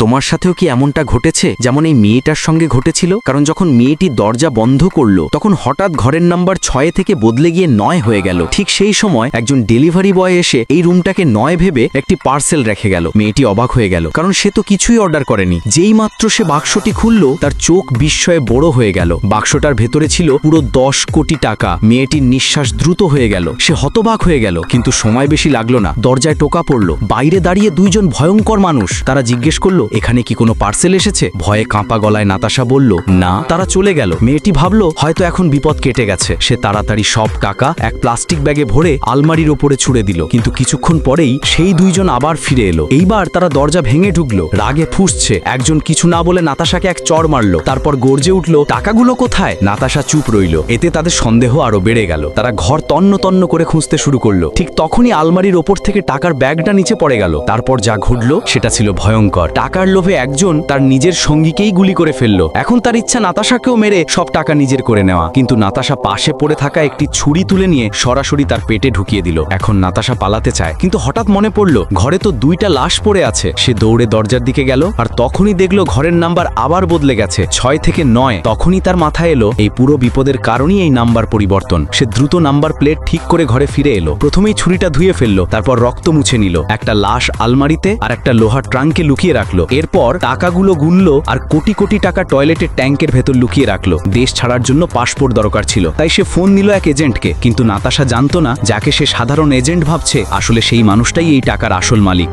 তোমার সাথেও কি এমনটা ঘটেছে যেমন এই মেয়েটার সঙ্গে ঘটেছিল? কারণ যখন মেয়েটি দরজা বন্ধ করলো তখন হঠাৎ ঘরের নাম্বার 6 থেকে বদলে গিয়ে 9 হয়ে গেল। ঠিক সেই সময় একজন ডেলিভারি বয় এসে এই রুমটাকে 9 ভেবে একটি পার্সেল রেখে গেল। মেয়েটি অবাক হয়ে গেল, কারণ সে তো কিছুই অর্ডার করেনি। যেই মাত্র সে বাক্সটি খুলল তার চোখ বিস্ময়ে বড় হয়ে গেল। বাক্সটার ভেতরে ছিল পুরো 10 কোটি টাকা। মেয়েটির নিঃশ্বাস দ্রুত হয়ে গেল, সে হতবাক হয়ে গেল। কিন্তু সময় বেশি লাগলো না, দরজায় টোকা পড়লো। বাইরে দাঁড়িয়ে দুইজন ভয়ঙ্কর মানুষ। তারা জিজ্ঞেস করলো, এখানে কি কোনো পার্সেল এসেছে? ভয়ে কাঁপা গলায় নাতাশা বলল, না। তারা চলে গেল। মেয়েটি ভাবলো হয়তো এখন বিপদ কেটে গেছে। সে তাড়াতাড়ি সব টাকা এক প্লাস্টিক ব্যাগে ভরে আলমারির ওপরে ছুড়ে দিল। কিন্তু কিছুক্ষণ পরেই সেই দুইজন আবার ফিরে এলো। এইবার তারা দরজা ভেঙে ঢুকলো, রাগে ফুঁসছে। একজন কিছু না বলে নাতাশাকে এক চড় মারলো, তারপর গর্জে উঠলো, টাকাগুলো কোথায়? নাতাশা চুপ রইল। এতে তাদের সন্দেহ আরো বেড়ে গেল। তারা ঘর তন্ন তন্ন করে খুঁজতে শুরু করলো। ঠিক তখনই আলমারির ওপর থেকে টাকার ব্যাগটা নিচে পড়ে গেল। তারপর যা ঘটলো সেটা ছিল ভয়ঙ্কর। টাকার লোভে একজন তার নিজের সঙ্গীকেই গুলি করে ফেললো। এখন তার ইচ্ছা নাতাশাকেও মেরে সব টাকা নিজের করে নেওয়া। কিন্তু নাতাশা পাশে পড়ে থাকা একটি ছুরি তুলে নিয়ে সরাসরি তার পেটে ঢুকিয়ে দিল। এখন নাতাশা পালাতে চায়, কিন্তু হঠাৎ মনে পড়লো ঘরে তো 2টা লাশ পড়ে আছে। সে দৌড়ে দরজার দিকে গেল, আর তখনই দেখলো ঘরের নাম্বার আবার বদলে গেছে, 6 থেকে 9। তখনই তার মাথায় এলো এই পুরো বিপদের কারণই এই নাম্বার পরিবর্তন। সে দ্রুত নাম্বার প্লেট ঠিক করে ঘরে ফিরে এলো। প্রথমেই ছুরিটা ধুয়ে ফেললো, তারপর রক্ত মুছে নিল। একটা লাশ আলমারিতে আর একটা লোহার ট্রাঙ্কে লুকিয়ে রাখলো। এরপর টাকাগুলো গুনলো আর কোটি কোটি টাকা টয়লেটের ট্যাঙ্কের ভেতর লুকিয়ে রাখলো। দেশ ছাড়ার জন্য পাসপোর্ট দরকার ছিল, তাই সে ফোন নিল এক এজেন্টকে। কিন্তু নাতাশা জানতো না যাকে সে সাধারণ এজেন্ট ভাবছে আসলে সেই মানুষটাই এই টাকার আসল মালিক।